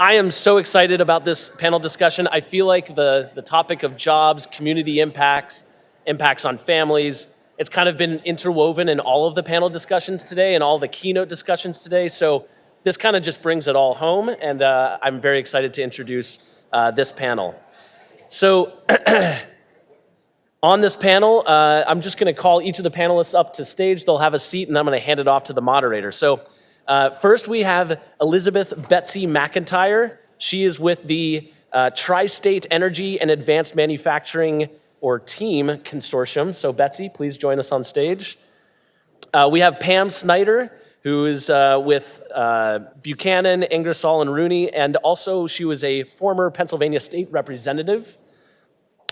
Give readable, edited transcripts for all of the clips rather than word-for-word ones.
I am so excited about this panel discussion. I feel like the topic of jobs, community impacts, impacts on families, it's kind of been interwoven in all of the panel discussions today and all the keynote discussions today. So this kind of just brings it all home, and I'm very excited to introduce this panel. So on this panel, I'm just going to call each of the panelists up to stage. They'll have a seat, and I'm going to hand it off to the moderator. So first, we have Elizabeth Betsy McIntyre. She is with the Tri-State Energy and Advanced Manufacturing, or TEAM, Consortium. So Betsy, please join us on stage. We have Pam Snyder, who is with Buchanan, Ingersoll, and Rooney, and also she was a former Pennsylvania State Representative.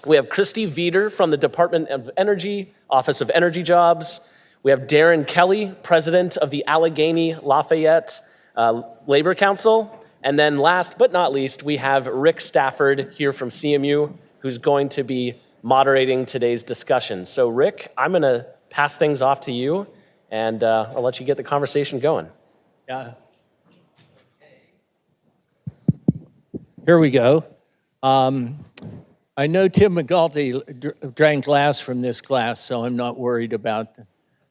We have Christy Veeder from the Department of Energy, Office of Energy Jobs. We have Darrin Kelly, president of the Allegheny Lafayette Labor Council. And then last but not least, we have Rick Stafford here from CMU, who's going to be moderating today's discussion. So Rick, I'm going to pass things off to you, and I'll let you get the conversation going. Yeah. Here we go. I know Tim McGalty drank glass from this glass, so I'm not worried about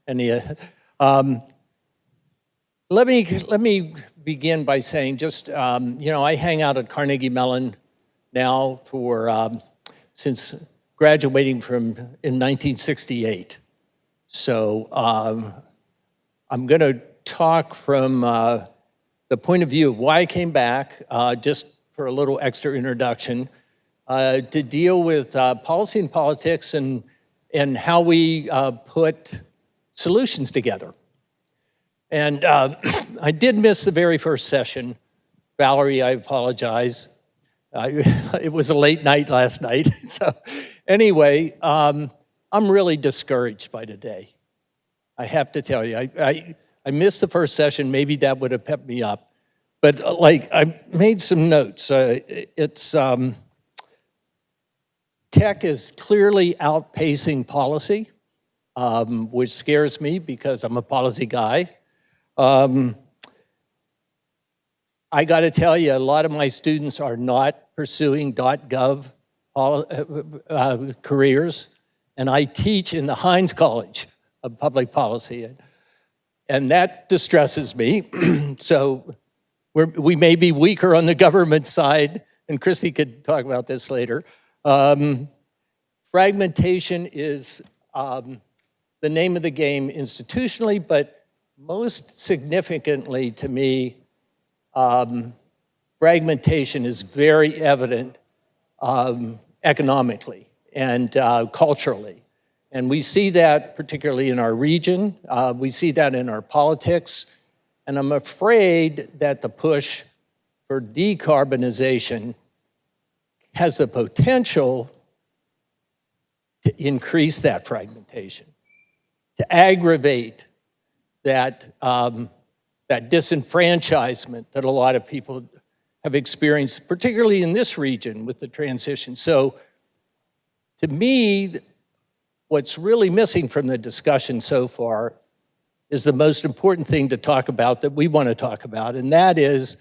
any of it. Let me begin by saying just, I hang out at Carnegie Mellon now since graduating in 1968. So I'm going to talk from the point of view of why I came back, just for a little extra introduction, to deal with policy and politics and how we put solutions together. And I did miss the very first session. Valerie, I apologize. It was a late night last night. So anyway, I'm really discouraged by today. I have to tell you, I missed the first session. Maybe that would have pepped me up. But I made some notes. Tech is clearly outpacing policy, which scares me because I'm a policy guy. I got to tell you, a lot of my students are not pursuing .gov careers, and I teach in the Hines College of Public Policy, and that distresses me. So we may be weaker on the government side, and Christy could talk about this later. Fragmentation is the name of the game institutionally, but most significantly to me, fragmentation is very evident economically and culturally. And we see that particularly in our region. We see that in our politics. And I'm afraid that the push for decarbonization has the potential to increase that fragmentation, to aggravate that disenfranchisement that a lot of people have experienced, particularly in this region with the transition. So to me, what's really missing from the discussion so far is the most important thing to talk about that we want to talk about, and that is,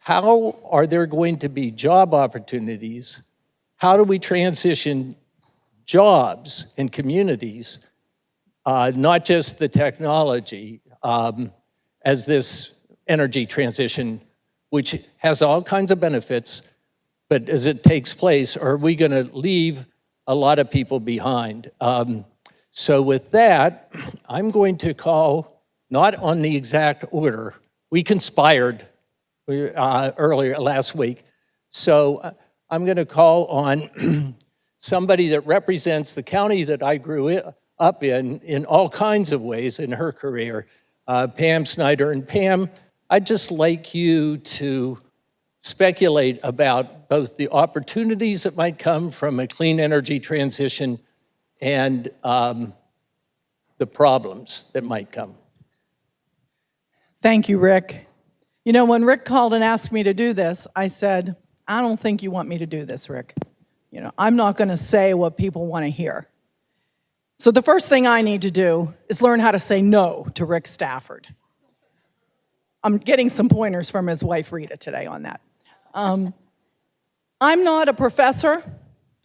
how are there going to be job opportunities? How do we transition jobs in communities, not just the technology, as this energy transition, which has all kinds of benefits, but as it takes place, are we going to leave a lot of people behind? So with that, I'm going to call, not on the exact order, we conspired earlier last week. So I'm going to call on somebody that represents the county that I grew up in all kinds of ways in her career, Pam Snyder. And Pam, I'd just like you to speculate about both the opportunities that might come from a clean energy transition and the problems that might come. Thank you, Rick. You know, when Rick called and asked me to do this, I said, I don't think you want me to do this, Rick. You know, I'm not going to say what people want to hear. So the first thing I need to do is learn how to say no to Rick Stafford. I'm getting some pointers from his wife, Rita, today on that. I'm not a professor.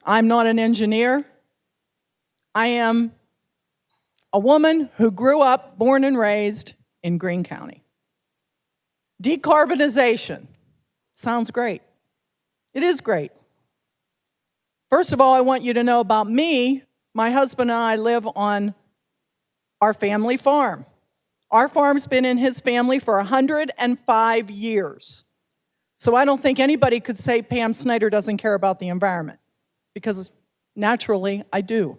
I'm not an engineer. I am a woman who grew up, born and raised in Greene County. Decarbonization sounds great. It is great. First of all, I want you to know about me. My husband and I live on our family farm. Our farm's been in his family for 105 years. So I don't think anybody could say Pam Snyder doesn't care about the environment, because naturally I do.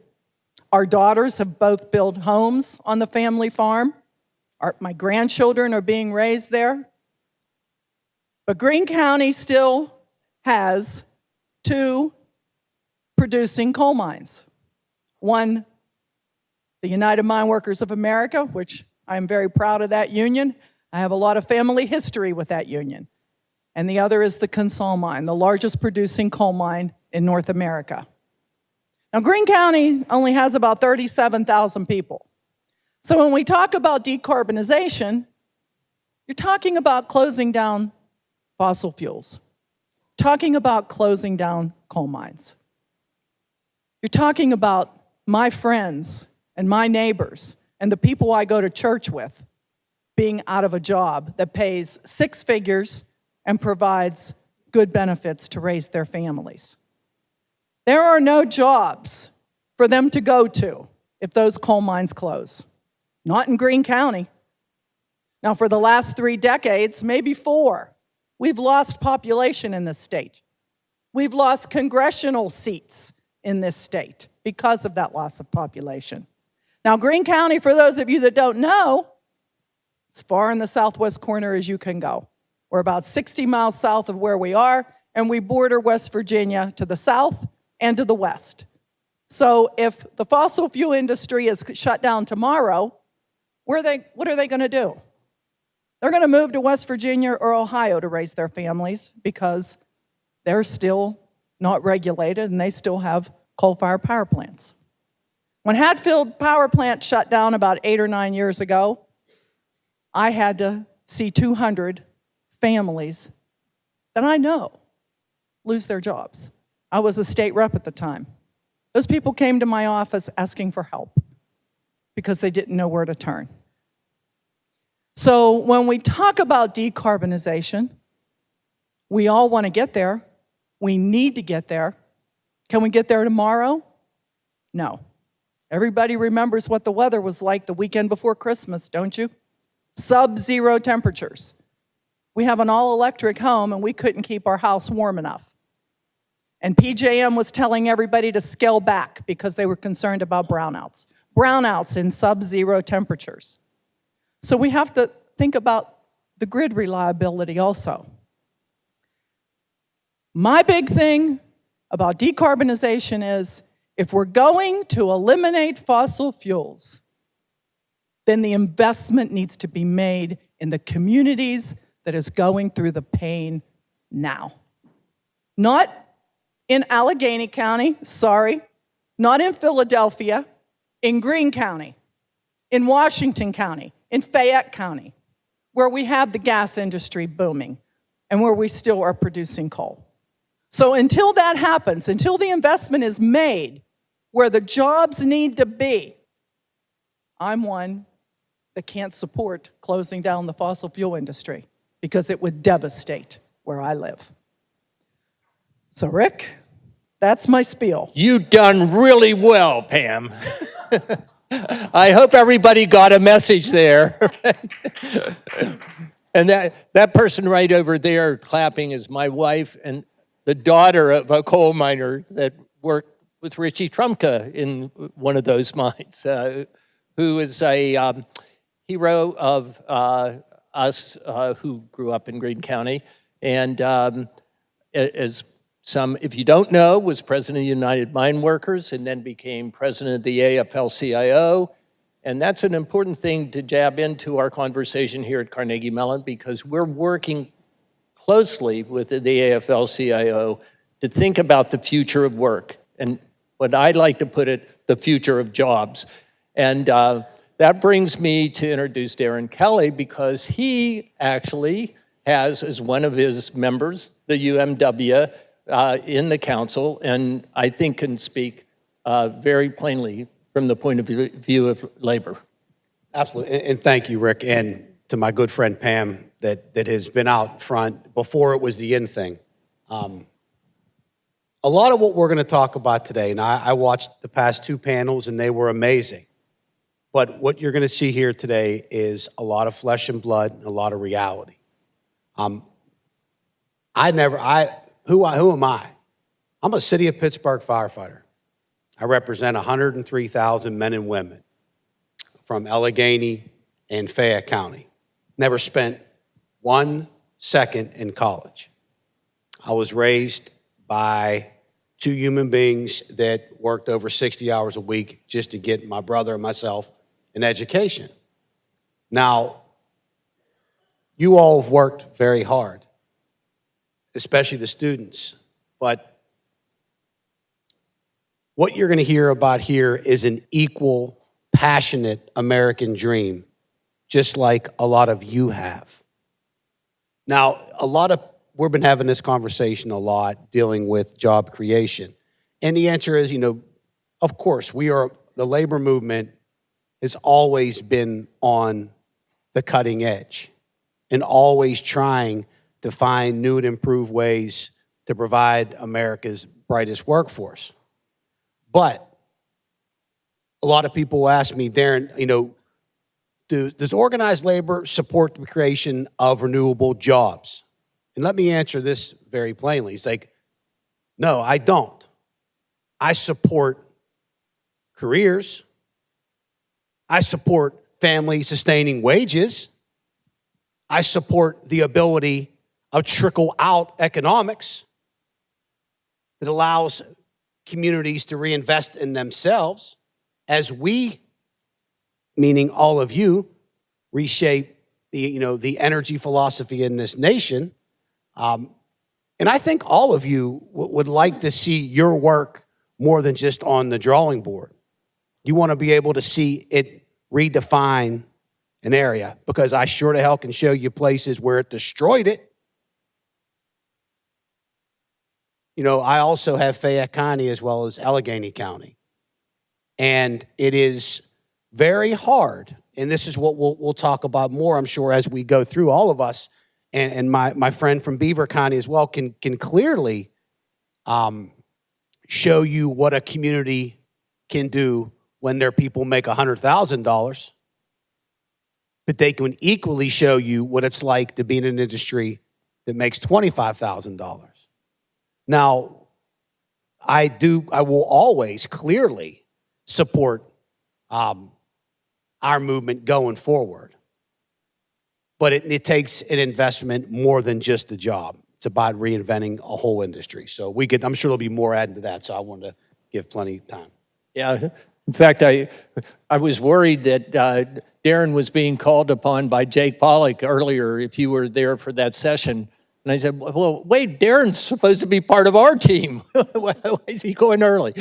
Our daughters have both built homes on the family farm. My grandchildren are being raised there. But Greene County still has 2 producing coal mines. One, the United Mine Workers of America, which I am very proud of that union. I have a lot of family history with that union. And the other is the Consortium mine, the largest producing coal mine in North America. Now, Greene County only has about 37,000 people. So when we talk about decarbonization, you're talking about closing down fossil fuels, talking about closing down coal mines. You're talking about my friends and my neighbors and the people I go to church with being out of a job that pays 6 figures and provides good benefits to raise their families. There are no jobs for them to go to if those coal mines close. Not in Greene County. Now, for the last 3 decades, maybe 4, we've lost population in this state. We've lost congressional seats in this state because of that loss of population. Now, Greene County, for those of you that don't know, as far in the southwest corner as you can go. We're about 60 miles south of where we are, and we border West Virginia to the south and to the west. So if the fossil fuel industry is shut down tomorrow, what are they going to do? They're going to move to West Virginia or Ohio to raise their families because they're still not regulated and they still have coal-fired power plants. When Hatfield Power Plant shut down about 8 or 9 years ago, I had to see 200 families that I know lose their jobs. I was a state rep at the time. Those people came to my office asking for help because they didn't know where to turn. So when we talk about decarbonization, we all want to get there. We need to get there. Can we get there tomorrow? No. Everybody remembers what the weather was like the weekend before Christmas, don't you? Sub-zero temperatures. We have an all-electric home, and we couldn't keep our house warm enough. And PJM was telling everybody to scale back because they were concerned about brownouts. Brownouts in sub-zero temperatures. So we have to think about the grid reliability also. My big thing about decarbonization is if we're going to eliminate fossil fuels, then the investment needs to be made in the communities that is going through the pain now. Not in Allegheny County, sorry, not in Philadelphia, in Greene County, in Washington County, in Fayette County, where we have the gas industry booming and where we still are producing coal. So until that happens, until the investment is made where the jobs need to be, I'm one that can't support closing down the fossil fuel industry because it would devastate where I live. So Rick, that's my spiel. You've done really well, Pam. I hope everybody got a message there. And that person right over there clapping is my wife and the daughter of a coal miner that worked with Richie Trumka in one of those mines, who is a hero of us who grew up in Greene County. And as some, if you don't know, was president of the United Mine Workers and then became president of the AFL-CIO. And that's an important thing to jab into our conversation here at Carnegie Mellon because we're working closely with the AFL-CIO to think about the future of work. And what I like to put it, the future of jobs. And that brings me to introduce Darrin Kelly because he actually has, as one of his members, the UMW in the council, and I think can speak very plainly from the point of view of labor. Absolutely, and thank you, Rick, and to my good friend Pam that has been out front before it was the in thing. A lot of what we're going to talk about today, and I watched the past two panels and they were amazing, but what you're going to see here today is a lot of flesh and blood and a lot of reality. Who am I? I'm a city of Pittsburgh firefighter. I represent 103,000 men and women from Allegheny and Fayette County. Never spent 1 second in college. I was raised by two human beings that worked over 60 hours a week just to get my brother and myself an education. Now, you all have worked very hard, especially the students, but what you're going to hear about here is an equal, passionate American dream, just like a lot of you have. Now, we've been having this conversation a lot, dealing with job creation. And the answer is, of course, the labor movement has always been on the cutting edge and always trying to find new and improved ways to provide America's brightest workforce. But a lot of people ask me, Darrin, does organized labor support the creation of renewable jobs? And let me answer this very plainly. It's like, no, I don't. I support careers. I support family-sustaining wages. I support the ability of trickle-out economics that allows communities to reinvest in themselves as we, meaning all of you, reshape the energy philosophy in this nation. And I think all of you would like to see your work more than just on the drawing board. You want to be able to see it redefine an area, because I sure to hell can show you places where it destroyed it. I also have Fayette County as well as Allegheny County. And it is very hard, and this is what we'll talk about more, I'm sure, as we go through, all of us, and my friend from Beaver County as well can clearly show you what a community can do when their people make $100,000. But they can equally show you what it's like to be in an industry that makes $25,000. Now, I will always clearly support our movement going forward. But it takes an investment more than just the job. It's about reinventing a whole industry. So I'm sure there'll be more added to that, so I wanted to give plenty of time. Yeah, in fact, I was worried that Darrin was being called upon by Jake Pollock earlier, if you were there for that session. And I said, well, wait, Darrin's supposed to be part of our team. Why is he going early?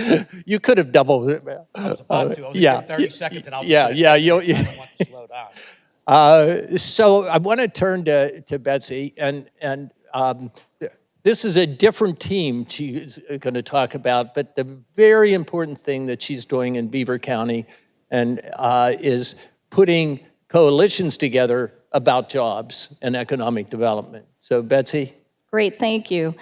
You could have doubled it. I was about to. I was 30 seconds and I'll yeah. I don't want to slow down. So I want to turn to Betsy, and this is a different team she's going to talk about, but the very important thing that she's doing in Beaver County and is putting coalitions together about jobs and economic development. So Betsy? Great, thank you.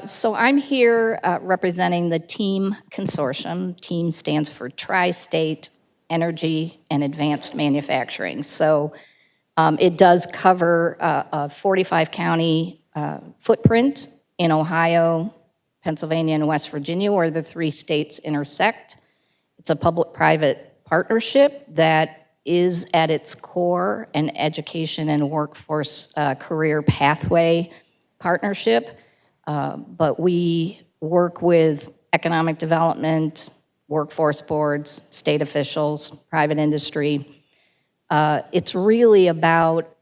So I'm here representing the TEAM Consortium. TEAM stands for Tri-State Energy and Advanced Manufacturing. So it does cover a 45-county footprint in Ohio, Pennsylvania, and West Virginia, where the three states intersect. It's a public-private partnership that is at its core an education and workforce career pathway partnership. But we work with economic development, workforce boards, state officials, private industry. It's really about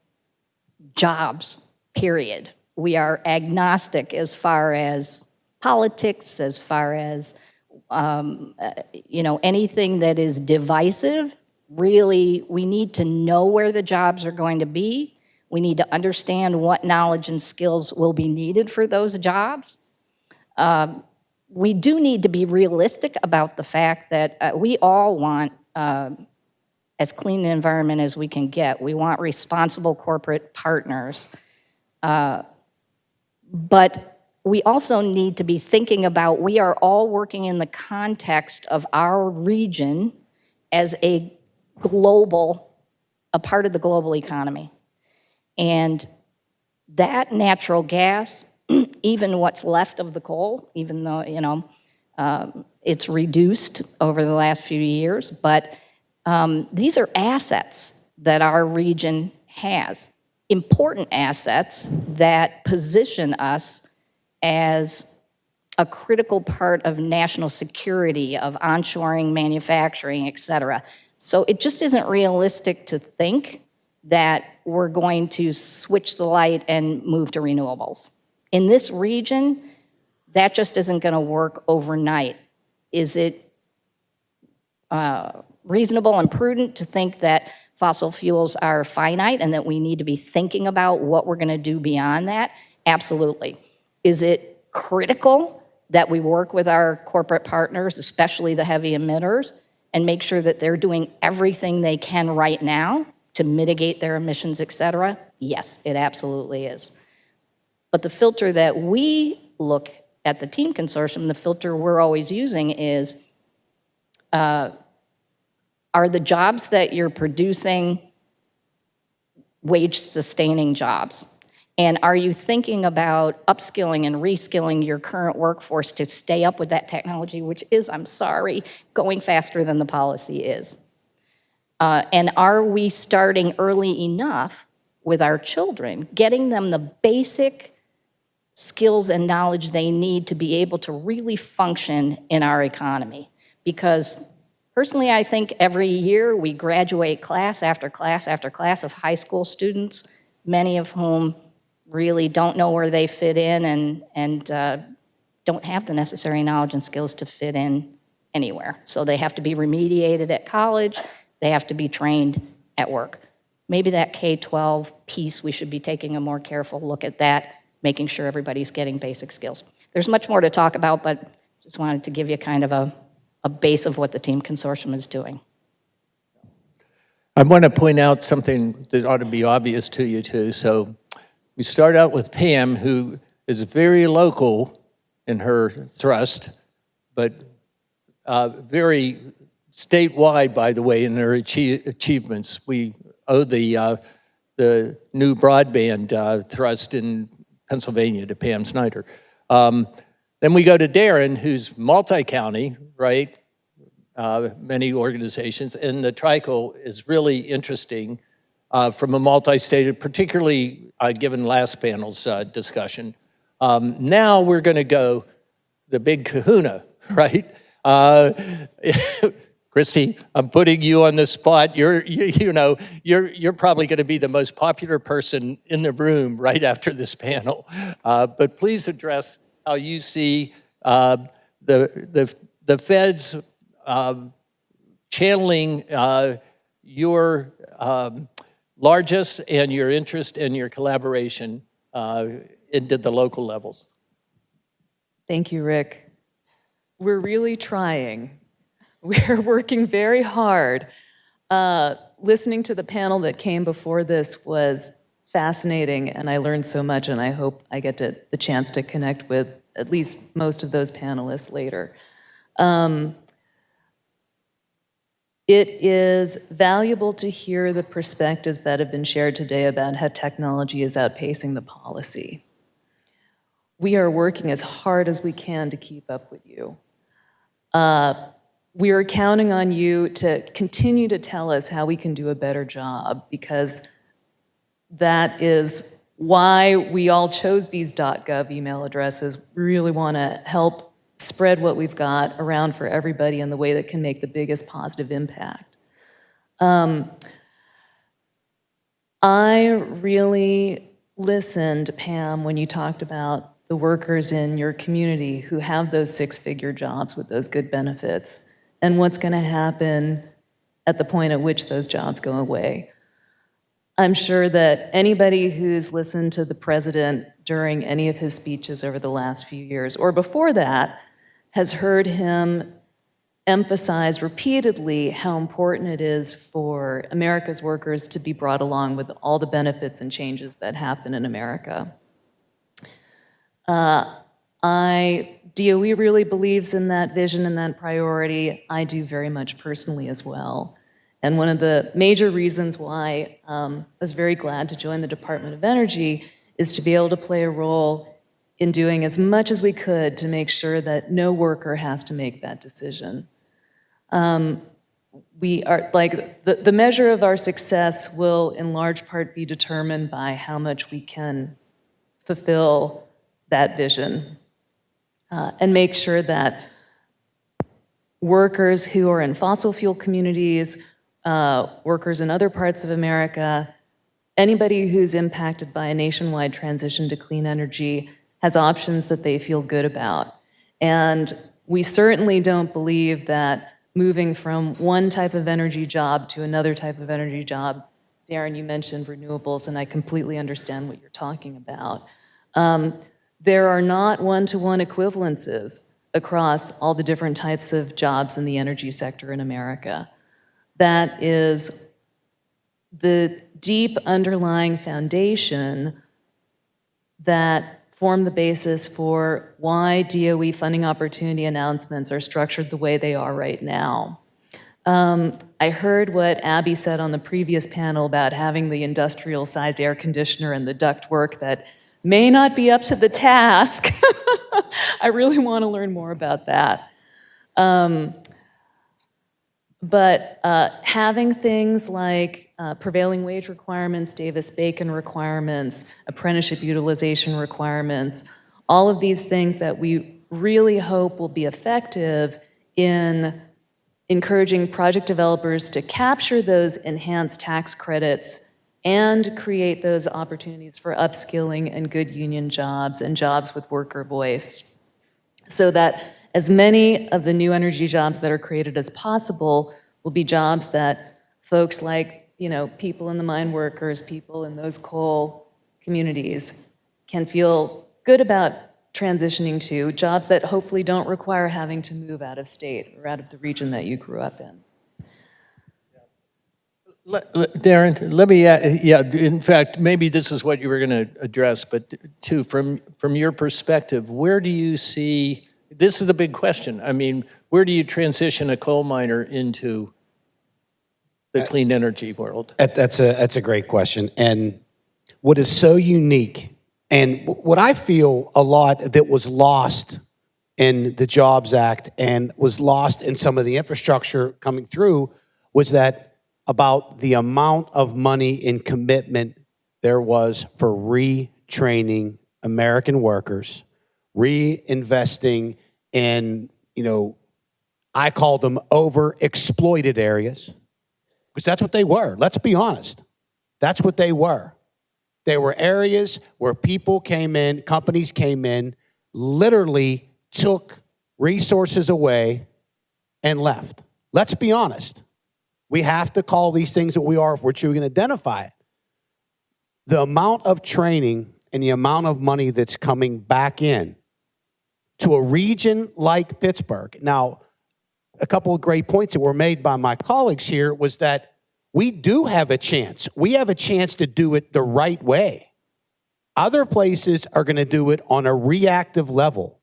jobs, period. We are agnostic as far as politics, as far as anything that is divisive. Really, we need to know where the jobs are going to be. We need to understand what knowledge and skills will be needed for those jobs. We do need to be realistic about the fact that we all want as clean an environment as we can get. We want responsible corporate partners. But we also need to be thinking about, we are all working in the context of our region as a part of the global economy. And that natural gas, even what's left of the coal, even though, it's reduced over the last few years, but these are assets that our region has, important assets that position us as a critical part of national security, of onshoring, manufacturing, et cetera. So it just isn't realistic to think that we're going to switch the light and move to renewables. In this region, that just isn't going to work overnight. Is it reasonable and prudent to think that fossil fuels are finite and that we need to be thinking about what we're going to do beyond that? Absolutely. Is it critical that we work with our corporate partners, especially the heavy emitters, and make sure that they're doing everything they can right now to mitigate their emissions, et cetera? Yes, it absolutely is. But the filter that we look at the Team Consortium, the filter we're always using is, are the jobs that you're producing wage-sustaining jobs? And are you thinking about upskilling and reskilling your current workforce to stay up with that technology, which is, I'm sorry, going faster than the policy is? And are we starting early enough with our children, getting them the basic skills and knowledge they need to be able to really function in our economy? Because personally, I think every year we graduate class after class after class of high school students, many of whom really don't know where they fit in and don't have the necessary knowledge and skills to fit in anywhere. So they have to be remediated at college, they have to be trained at work. Maybe that K-12 piece, we should be taking a more careful look at that, making sure everybody's getting basic skills. There's much more to talk about, but just wanted to give you kind of a base of what the Team Consortium is doing. I want to point out something that ought to be obvious to you too. So we start out with Pam, who is very local in her thrust, but very statewide, by the way, in her achievements. We owe the new broadband thrust in Pennsylvania to Pam Snyder. Then we go to Darrin, who's multi-county, right? Many organizations, and the TRICO is really interesting from a multi-state, particularly given last panel's discussion. Now we're going to go the big kahuna, right? Christy, I'm putting you on the spot. You're probably going to be the most popular person in the room right after this panel. But please address how you see the feds channeling your largesse and your interest and your collaboration into the local levels. Thank you, Rick. We're really trying. We're working very hard. Listening to the panel that came before this was fascinating, and I learned so much, and I hope I get the chance to connect with at least most of those panelists later. It is valuable to hear the perspectives that have been shared today about how technology is outpacing the policy. We are working as hard as we can to keep up with you. We are counting on you to continue to tell us how we can do a better job, because that is why we all chose these .gov email addresses. We really want to help spread what we've got around for everybody in the way that can make the biggest positive impact. I really listened, Pam, when you talked about the workers in your community who have those six-figure jobs with those good benefits, and what's going to happen at the point at which those jobs go away. I'm sure that anybody who's listened to the president during any of his speeches over the last few years, or before that, has heard him emphasize repeatedly how important it is for America's workers to be brought along with all the benefits and changes that happen in America. DOE really believes in that vision and that priority. I do very much personally as well. And one of the major reasons why I was very glad to join the Department of Energy is to be able to play a role in doing as much as we could to make sure that no worker has to make that decision. We are, like, the measure of our success will in large part be determined by how much we can fulfill that vision and make sure that workers who are in fossil fuel communities, workers in other parts of America, anybody who's impacted by a nationwide transition to clean energy has options that they feel good about. And we certainly don't believe that moving from one type of energy job to another type of energy job, Darrin, you mentioned renewables, and I completely understand what you're talking about. There are not one-to-one equivalences across all the different types of jobs in the energy sector in America. That is the deep underlying foundation that form the basis for why DOE funding opportunity announcements are structured the way they are right now. I heard what Abby said on the previous panel about having the industrial-sized air conditioner and the ductwork that may not be up to the task. I really want to learn more about that. But having things like prevailing wage requirements, Davis-Bacon requirements, apprenticeship utilization requirements, all of these things that we really hope will be effective in encouraging project developers to capture those enhanced tax credits and create those opportunities for upskilling and good union jobs and jobs with worker voice, so that as many of the new energy jobs that are created as possible will be jobs that folks like, people in the mine workers, people in those coal communities can feel good about transitioning to, jobs that hopefully don't require having to move out of state or out of the region that you grew up in. Darrin, let me add, in fact, maybe this is what you were going to address, but too, from your perspective, where do you see, this is the big question, I mean, where do you transition a coal miner into the clean energy world? That's a great question. And what is so unique, and what I feel a lot that was lost in the Jobs Act and was lost in some of the infrastructure coming through, was that about the amount of money and commitment there was for retraining American workers, reinvesting in, I call them overexploited areas, because that's what they were. Let's be honest. That's what they were. They were areas where people came in, companies came in, literally took resources away and left. Let's be honest. We have to call these things what we are if we're truly going to identify it. The amount of training and the amount of money that's coming back in to a region like Pittsburgh. Now, a couple of great points that were made by my colleagues here was that we do have a chance. We have a chance to do it the right way. Other places are going to do it on a reactive level.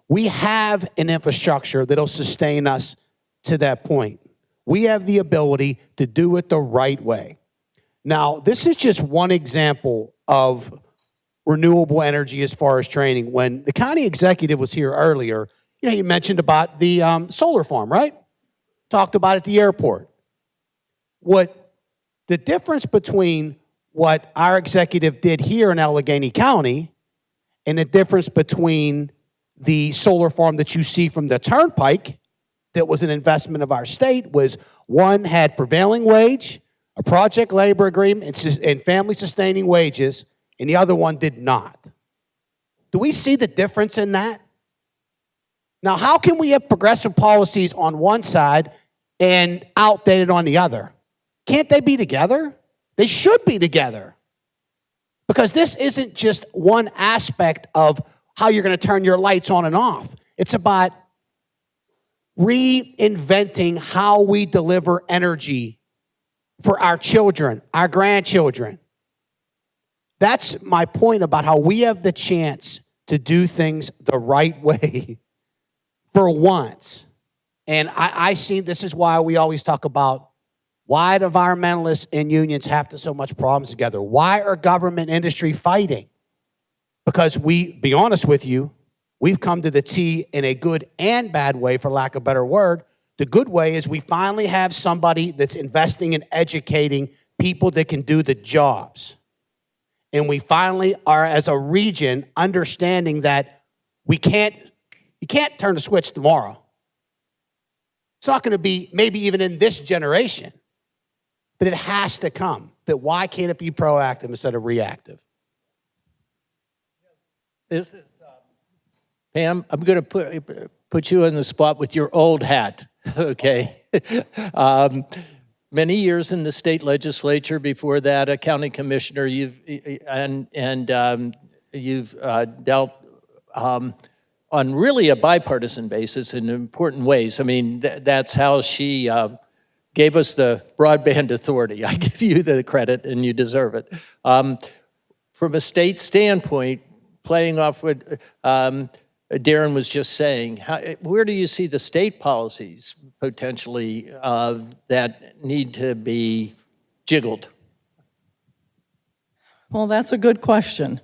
We have an infrastructure that'll sustain us to that point. We have the ability to do it the right way. Now, this is just one example of renewable energy as far as training. When the county executive was here earlier, you mentioned about the solar farm, right? Talked about at the airport. What the difference between what our executive did here in Allegheny County and the difference between the solar farm that you see from the Turnpike that was an investment of our state was one had prevailing wage, a project labor agreement, and family sustaining wages, and the other one did not. Do we see the difference in that? Now, how can we have progressive policies on one side and outdated on the other? Can't they be together? They should be together. Because this isn't just one aspect of how you're going to turn your lights on and off. It's about reinventing how we deliver energy for our children, our grandchildren. That's my point about how we have the chance to do things the right way for once. And I see this is why we always talk about why do environmentalists and unions have so much problems together? Why are government industry fighting? Because be honest with you, we've come to the T in a good and bad way, for lack of a better word. The good way is we finally have somebody that's investing in educating people that can do the jobs. And we finally are, as a region, understanding that you can't turn the switch tomorrow. It's not going to be maybe even in this generation, but it has to come. But why can't it be proactive instead of reactive? This is, Pam, I'm going to put you on the spot with your old hat, okay? Many years in the state legislature, before that, a county commissioner, you've dealt on really a bipartisan basis in important ways. I mean, that's how she gave us the broadband authority. I give you the credit, and you deserve it. From a state standpoint, playing off what Darrin was just saying, where do you see the state policies potentially that need to be jiggled? Well, that's a good question.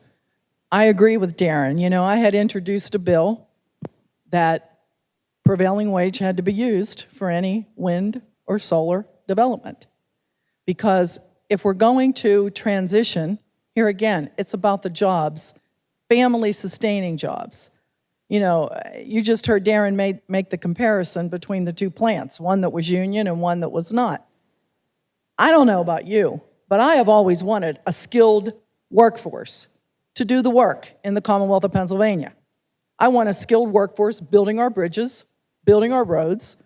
I agree with Darrin. You know, I had introduced a bill that prevailing wage had to be used for any wind or solar development. Because if we're going to transition, here again, it's about the jobs, family-sustaining jobs. You know, you just heard Darrin make the comparison between the two plants, one that was union and one that was not. I don't know about you, but I have always wanted a skilled workforce to do the work in the Commonwealth of Pennsylvania. I want a skilled workforce building our bridges, building our roads,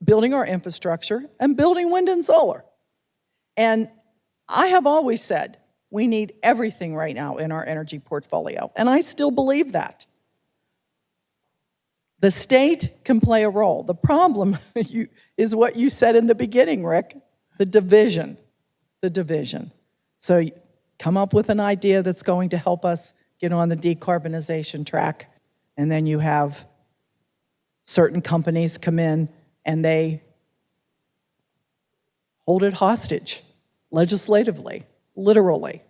building our infrastructure, and building wind and solar. And I have always said we need everything right now in our energy portfolio, and I still believe that. The state can play a role. The problem is what you said in the beginning, Rick, the division. So come up with an idea that's going to help us get on the decarbonization track, and then you have certain companies come in and they hold it hostage, legislatively, literally.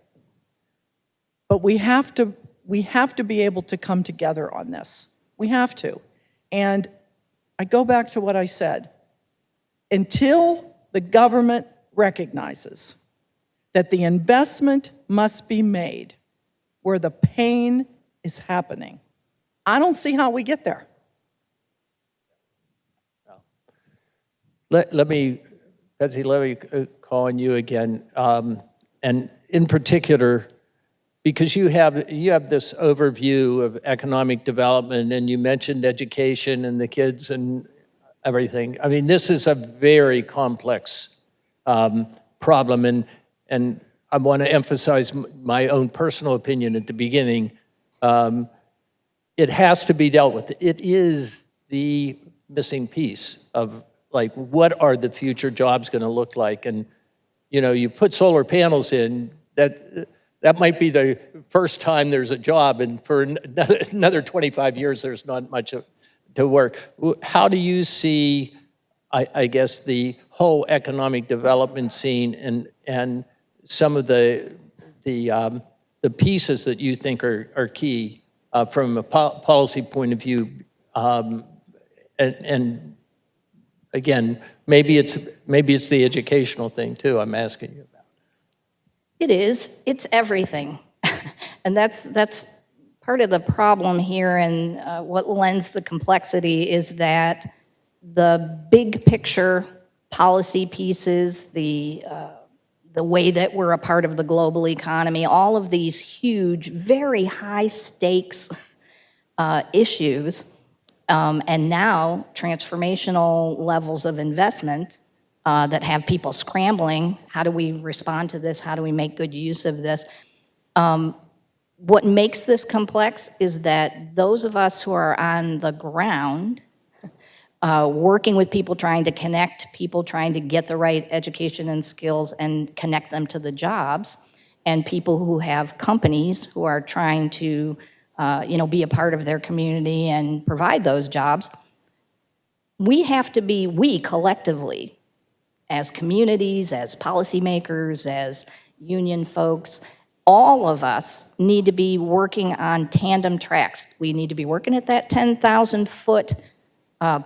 But we have to be able to come together on this. We have to. And I go back to what I said. Until the government recognizes that the investment must be made where the pain is happening, I don't see how we get there. Betsy, let me call on you again. And in particular, because you have this overview of economic development, and you mentioned education and the kids and everything. I mean, this is a very complex problem, and I want to emphasize my own personal opinion at the beginning. It has to be dealt with. It is the missing piece of, like, what are the future jobs going to look like? And, you know, you put solar panels in, that might be the first time there's a job, and for another 25 years, there's not much to work. How do you see, I guess, the whole economic development scene and some of the pieces that you think are key from a policy point of view? And again, maybe it's the educational thing too. I'm asking you about. It is. It's everything. And that's part of the problem here, and what lends the complexity is that the big picture policy pieces, the way that we're a part of the global economy, all of these huge, very high stakes issues, and now transformational levels of investment that have people scrambling. How do we respond to this? How do we make good use of this? What makes this complex is that those of us who are on the ground, working with people, trying to connect people, trying to get the right education and skills and connect them to the jobs, and people who have companies who are trying to be a part of their community and provide those jobs, we collectively, as communities, as policymakers, as union folks, all of us need to be working on tandem tracks. We need to be working at that 10,000-foot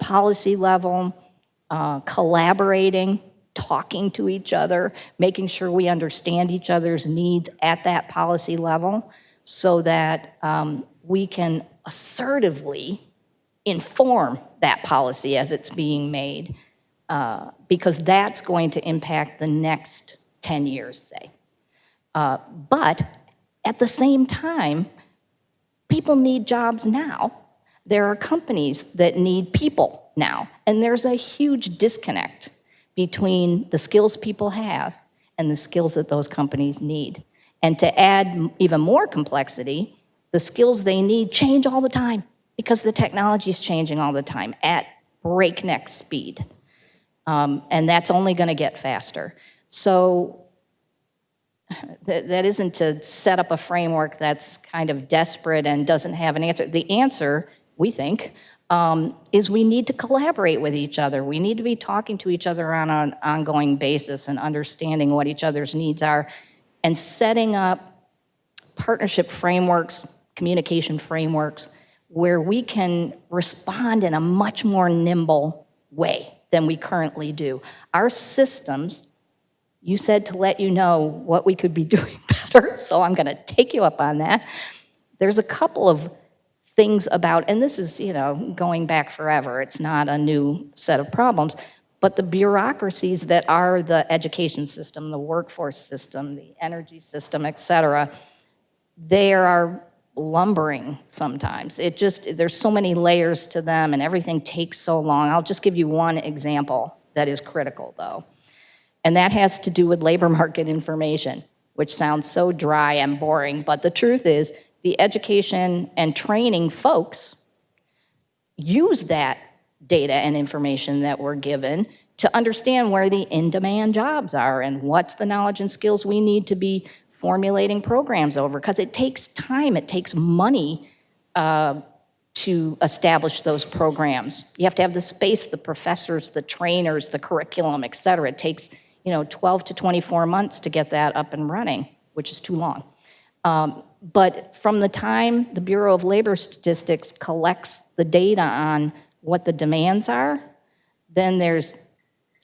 policy level, collaborating, talking to each other, making sure we understand each other's needs at that policy level so that we can assertively inform that policy as it's being made, because that's going to impact the next 10 years, say. But at the same time, people need jobs now. There are companies that need people now, and there's a huge disconnect between the skills people have and the skills that those companies need. And to add even more complexity, the skills they need change all the time because the technology is changing all the time at breakneck speed. And that's only going to get faster. So that isn't to set up a framework that's kind of desperate and doesn't have an answer. The answer, we think, is we need to collaborate with each other. We need to be talking to each other on an ongoing basis and understanding what each other's needs are and setting up partnership frameworks, communication frameworks, where we can respond in a much more nimble way than we currently do. Our systems, you said to let you know what we could be doing better, so I'm going to take you up on that. There's a couple of things about, and this is, going back forever. It's not a new set of problems, but the bureaucracies that are the education system, the workforce system, the energy system, et cetera, they are lumbering sometimes. There's so many layers to them and everything takes so long. I'll just give you one example that is critical though. And that has to do with labor market information, which sounds so dry and boring, but the truth is the education and training folks use that data and information that we're given to understand where the in-demand jobs are and what's the knowledge and skills we need to be formulating programs over, because it takes time, it takes money to establish those programs. You have to have the space, the professors, the trainers, the curriculum, et cetera. It takes 12 to 24 months to get that up and running, which is too long. But from the time the Bureau of Labor Statistics collects the data on what the demands are, then there's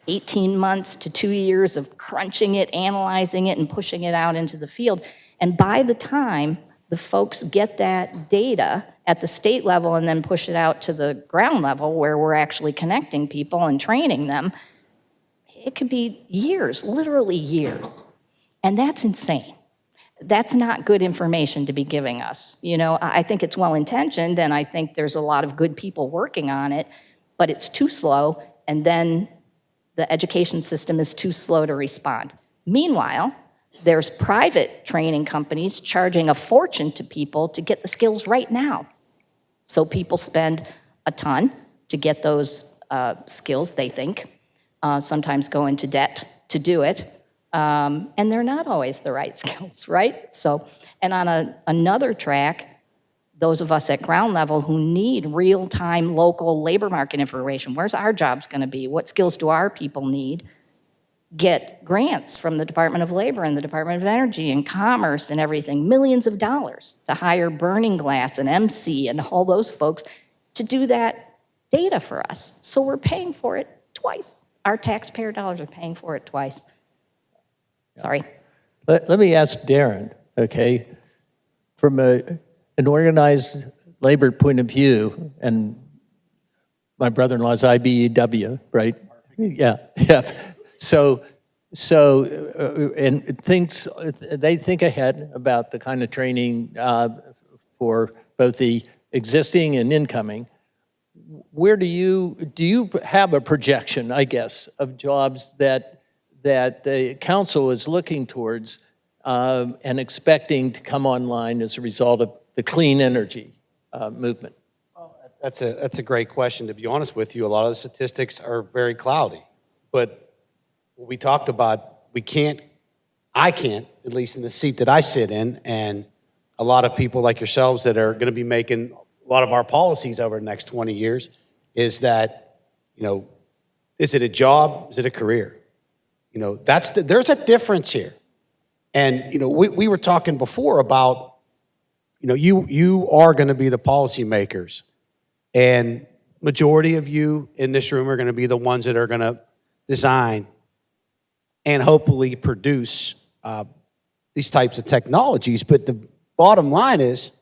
18 months to 2 years of crunching it, analyzing it, and pushing it out into the field. And by the time the folks get that data at the state level and then push it out to the ground level where we're actually connecting people and training them, it could be years, literally years. And that's insane. That's not good information to be giving us. I think it's well-intentioned, and I think there's a lot of good people working on it, but it's too slow, and then the education system is too slow to respond. Meanwhile, there's private training companies charging a fortune to people to get the skills right now. So people spend a ton to get those skills, they think, sometimes go into debt to do it. And they're not always the right skills, right? So, and on another track, those of us at ground level who need real-time local labor market information, where's our jobs going to be? What skills do our people need? Get grants from the Department of Labor and the Department of Energy and Commerce and everything, millions of dollars to hire Burning Glass and MC and all those folks to do that data for us. So we're paying for it twice. Our taxpayer dollars are paying for it twice. Sorry. Let me ask Darrin, okay, from an organized labor point of view, and my brother-in-law's IBEW, right? Yeah. So, and they think ahead about the kind of training for both the existing and incoming. where do you have a projection, I guess, of jobs that the council is looking towards and expecting to come online as a result of the clean energy movement? That's a great question. To be honest with you, a lot of the statistics are very cloudy. But what we talked about, I can't, at least in the seat that I sit in, and a lot of people like yourselves that are going to be making a lot of our policies over the next 20 years, is that, is it a job? Is it a career? There's a difference here. And, we were talking before about, you are going to be the policymakers. And majority of you in this room are going to be the ones that are going to design and hopefully produce these types of technologies. But the bottom line is,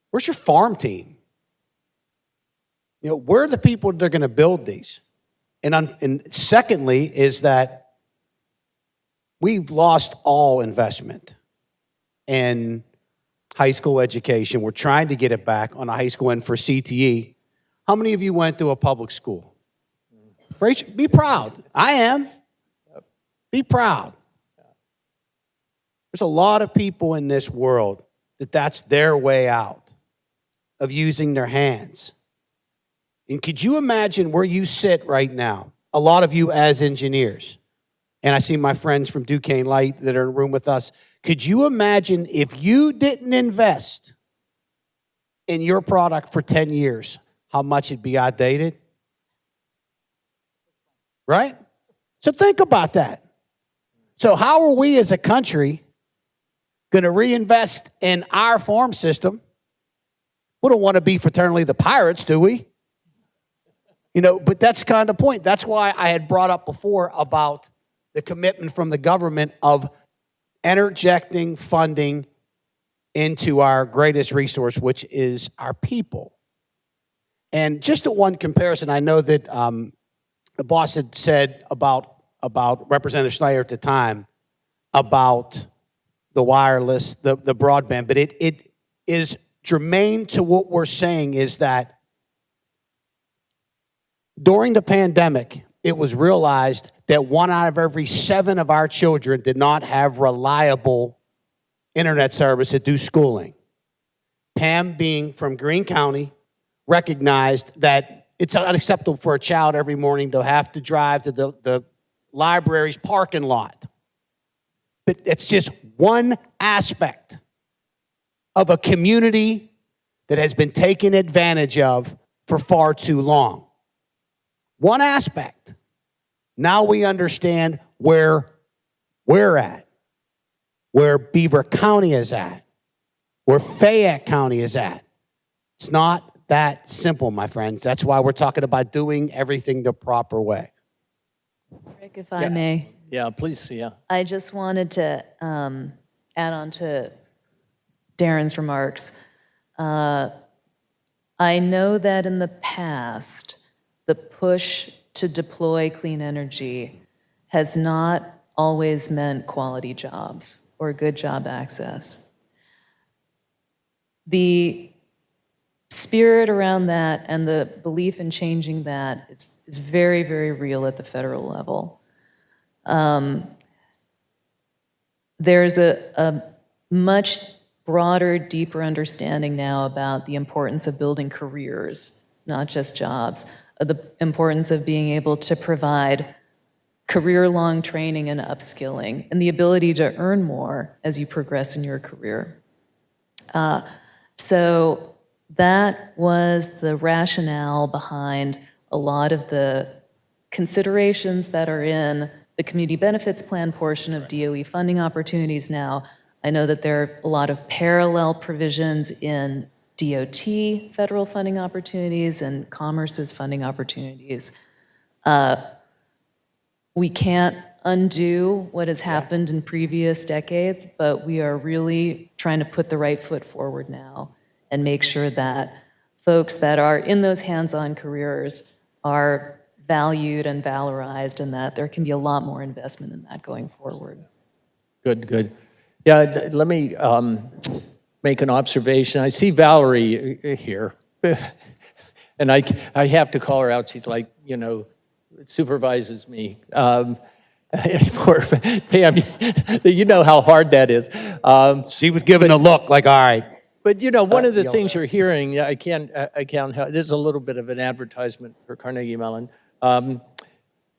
where's your farm team? Where are the people that are going to build these? And secondly is that we've lost all investment in high school education. We're trying to get it back on a high school end for CTE. How many of you went to a public school? Be proud. I am. Be proud. There's a lot of people in this world that's their way out of using their hands. And could you imagine where you sit right now, a lot of you as engineers, and I see my friends from Duquesne Light that are in the room with us, could you imagine if you didn't invest in your product for 10 years, how much it'd be outdated? Right? So think about that. So how are we as a country going to reinvest in our farm system? We don't want to be fraternally the pirates, do we? But that's kind of the point. That's why I had brought up before about the commitment from the government of interjecting funding into our greatest resource, which is our people. And just a one comparison, I know that the boss had said about Representative Snyder at the time about the wireless, the broadband, but it is germane to what we're saying is that during the pandemic, it was realized that 1 out of every 7 of our children did not have reliable internet service to do schooling. Pam, being from Greene County, recognized that it's unacceptable for a child every morning to have to drive to the library's parking lot. But it's just one aspect of a community that has been taken advantage of for far too long. One aspect. Now we understand where we're at, where Beaver County is at, where Fayette County is at. It's not that simple, my friends. That's why we're talking about doing everything the proper way. Rick, if I may. Yeah, please, yeah. I just wanted to add on to Darrin's remarks. I know that in the past, the push to deploy clean energy has not always meant quality jobs or good job access. The spirit around that and the belief in changing that is very, very real at the federal level. There's a much broader, deeper understanding now about the importance of building careers, not just jobs, the importance of being able to provide career-long training and upskilling, and the ability to earn more as you progress in your career. So that was the rationale behind a lot of the considerations that are in the community benefits plan portion of DOE funding opportunities now. I know that there are a lot of parallel provisions in DOT federal funding opportunities and Commerce's funding opportunities. We can't undo what has happened in previous decades, but we are really trying to put the right foot forward now and make sure that folks that are in those hands-on careers are valued and valorized, and that there can be a lot more investment in that going forward. Good. Yeah, let me make an observation. I see Valerie here. And I have to call her out. She's like, supervises me. Poor Pam, you know how hard that is. She was giving a look like, all right. But one of the things you're hearing, I can't help, this is a little bit of an advertisement for Carnegie Mellon,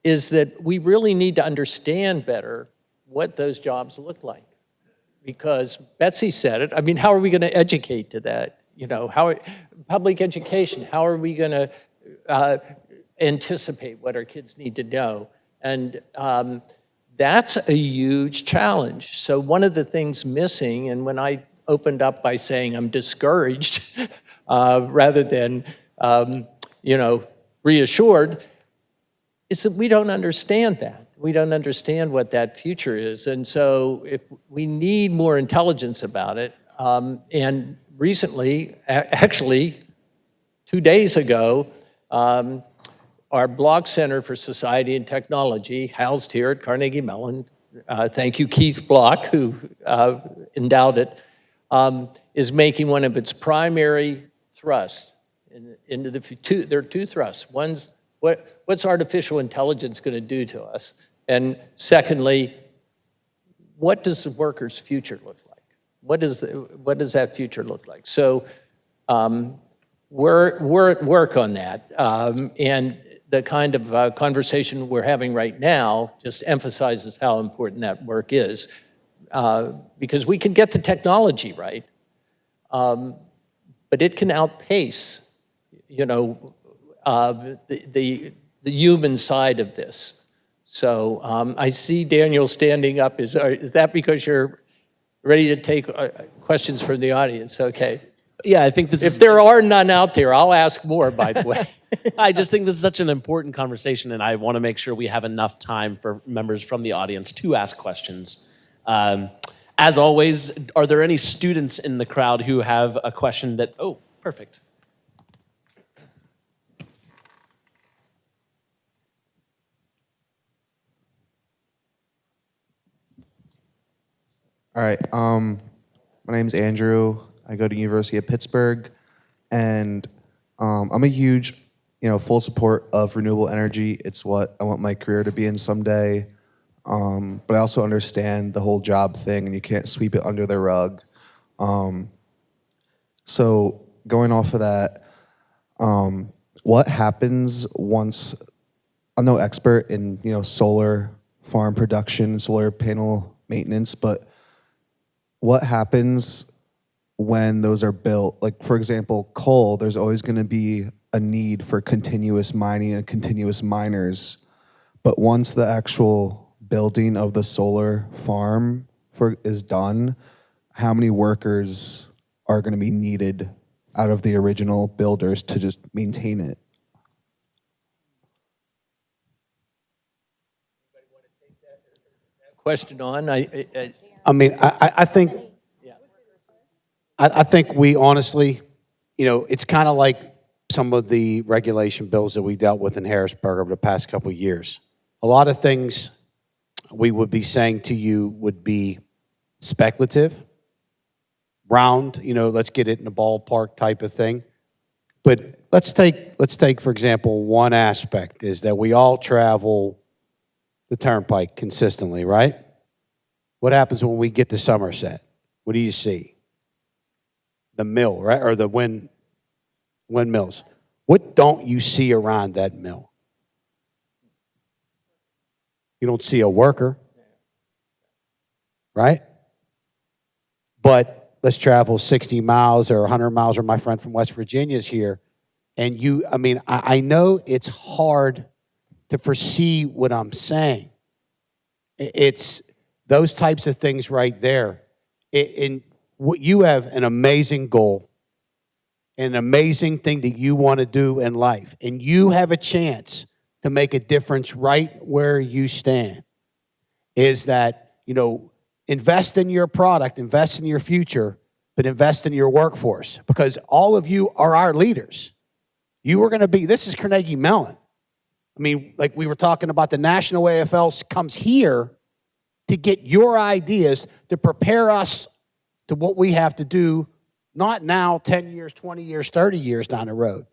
is that we really need to understand better what those jobs look like. Because Betsy said it, I mean, how are we going to educate to that? Public education, how are we going to anticipate what our kids need to know? And that's a huge challenge. So one of the things missing, and when I opened up by saying I'm discouraged rather than, reassured, is that we don't understand that. We don't understand what that future is. And so if we need more intelligence about it. And recently, actually, 2 days ago, our Block Center for Society and Technology, housed here at Carnegie Mellon, thank you, Keith Block, who endowed it, is making one of its primary thrusts into there are two thrusts. One's what's artificial intelligence going to do to us? And secondly, what does the worker's future look like? What does that future look like? So we're at work on that. And the kind of conversation we're having right now just emphasizes how important that work is. Because we can get the technology right, but it can outpace, the human side of this. So I see Daniel standing up. Is that because you're ready to take questions from the audience? Okay. Yeah, I think If there are none out there, I'll ask more, by the way. I just think this is such an important conversation, and I want to make sure we have enough time for members from the audience to ask questions. As always, are there any students in the crowd who have a question that, oh, perfect. All right. My name's Andrew. I go to University of Pittsburgh, and I'm a huge, full support of renewable energy. It's what I want my career to be in someday. But I also understand the whole job thing, and you can't sweep it under the rug. So going off of that, what happens once, I'm no expert in solar farm production, solar panel maintenance, but what happens when those are built? Like, for example, coal, there's always going to be a need for continuous mining and continuous miners. But once the actual building of the solar farm is done, how many workers are going to be needed out of the original builders to just maintain it? Question on. I think we honestly, it's kind of like some of the regulation bills that we dealt with in Harrisburg over the past couple of years. A lot of things we would be saying to you would be speculative, round, let's get it in the ballpark type of thing. But let's take, for example, one aspect is that we all travel the turnpike consistently, right? What happens when we get to Somerset? What do you see? The mill, right? Or the windmills. What don't you see around that mill? You don't see a worker, right? But let's travel 60 miles or 100 miles, or my friend from West Virginia is here. And I know it's hard to foresee what I'm saying. It's those types of things right there. What you have an amazing goal, an amazing thing that you want to do in life, and you have a chance to make a difference right where you stand, is that, invest in your product, invest in your future, but invest in your workforce, because all of you are our leaders. You are going to be, this is Carnegie Mellon. Like we were talking about, the National AFL comes here to get your ideas to prepare us to what we have to do, not now, 10 years, 20 years, 30 years down the road.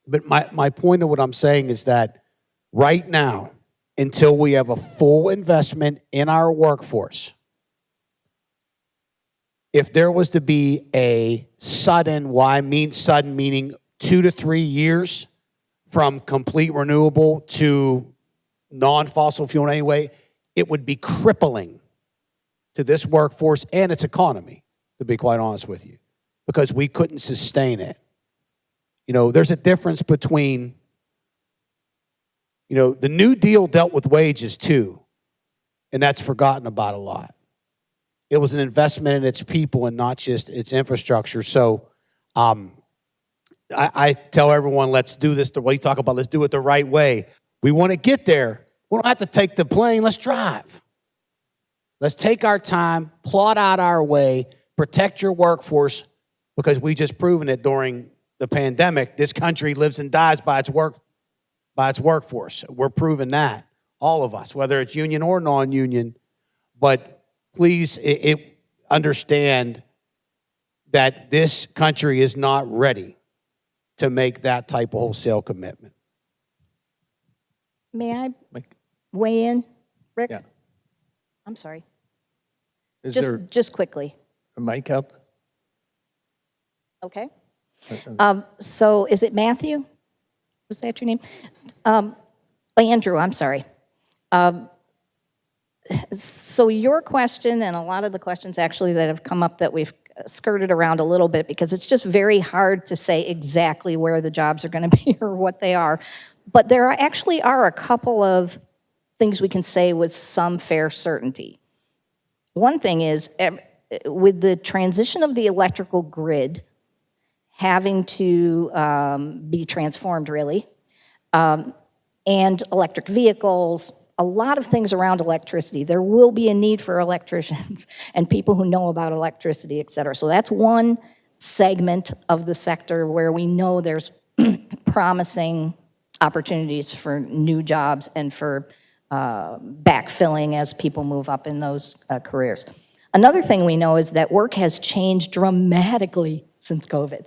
But my point of what I'm saying is that right now, until we have a full investment in our workforce, if there was to be a sudden, sudden meaning 2 to 3 years from complete renewable to non-fossil fuel in any way, it would be crippling to this workforce and its economy, to be quite honest with you, because we couldn't sustain it. You know, there's a difference between, you know, the New Deal dealt with wages too, and that's forgotten about a lot. It was an investment in its people and not just its infrastructure. So I tell everyone, let's do this the way you talk about, let's do it the right way. We want to get there. We don't have to take the plane. Let's drive. Let's take our time, plot out our way, protect your workforce, because we just proven it during the pandemic. This country lives and dies by its workforce. We're proving that, all of us, whether it's union or non-union. But please understand that this country is not ready to make that type of wholesale commitment. May I weigh in, Rick? Yeah. I'm sorry. Is there Just quickly. a mic up? Okay. So is it Matthew? Was that your name? Andrew, I'm sorry. So your question, and a lot of the questions actually that have come up that we've skirted around a little bit, because it's just very hard to say exactly where the jobs are going to be or what they are. But there actually are a couple of things we can say with some fair certainty. One thing is, with the transition of the electrical grid having to be transformed, really, and electric vehicles, a lot of things around electricity, there will be a need for electricians and people who know about electricity, et cetera. So that's one segment of the sector where we know there's promising opportunities for new jobs and for backfilling as people move up in those careers. Another thing we know is that work has changed dramatically since COVID,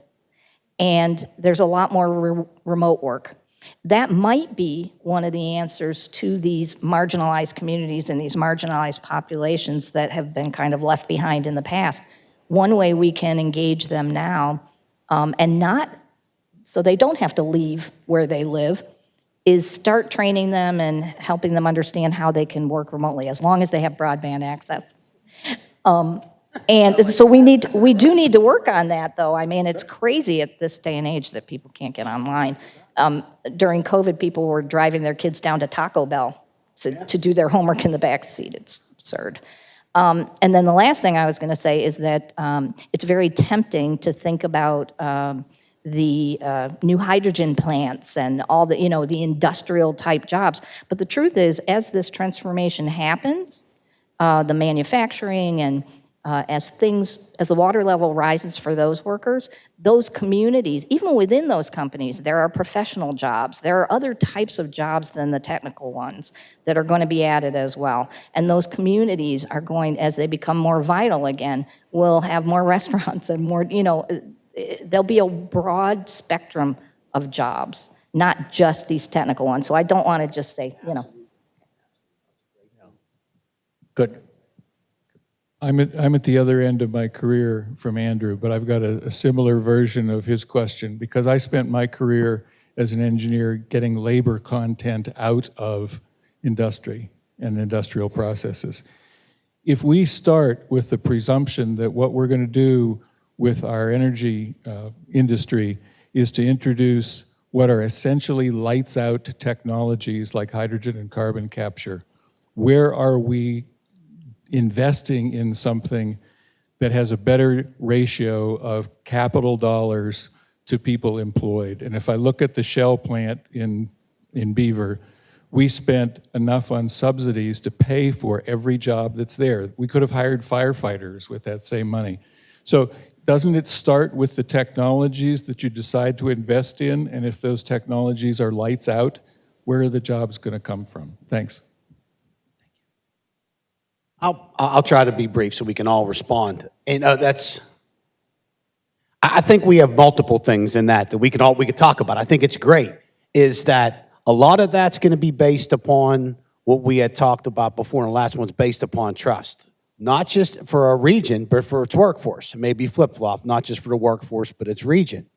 and there's a lot more remote work. That might be one of the answers to these marginalized communities and these marginalized populations that have been kind of left behind in the past. One way we can engage them now, and not so they don't have to leave where they live, is start training them and helping them understand how they can work remotely, as long as they have broadband access. And so we do need to work on that, though. I mean, it's crazy at this day and age that people can't get online. During COVID, people were driving their kids down to Taco Bell to do their homework in the back seat. It's absurd. And then the last thing I was going to say is that it's very tempting to think about the new hydrogen plants and all the, the industrial type jobs. But the truth is, as this transformation happens, the manufacturing and as the water level rises for those workers, those communities, even within those companies, there are professional jobs. There are other types of jobs than the technical ones that are going to be added as well. And those communities are going, as they become more vital again, will have more restaurants and more, there'll be a broad spectrum of jobs, not just these technical ones. So I don't want to just say, Good. I'm at the other end of my career from Andrew, but I've got a similar version of his question, because I spent my career as an engineer getting labor content out of industry and industrial processes. If we start with the presumption that what we're going to do with our energy industry is to introduce what are essentially lights out technologies like hydrogen and carbon capture, where are we investing in something that has a better ratio of capital dollars to people employed? And if I look at the Shell plant in Beaver, we spent enough on subsidies to pay for every job that's there. We could have hired firefighters with that same money. So doesn't it start with the technologies that you decide to invest in? And if those technologies are lights out, where are the jobs going to come from? Thanks. I'll try to be brief so we can all respond. And I I think we have multiple things in that we could talk about. I think it's great, is that a lot of that's going to be based upon what we had talked about before, and the last one's based upon trust. Not just for a region, but for its workforce. It may be flip-flop, not just for the workforce, but its region.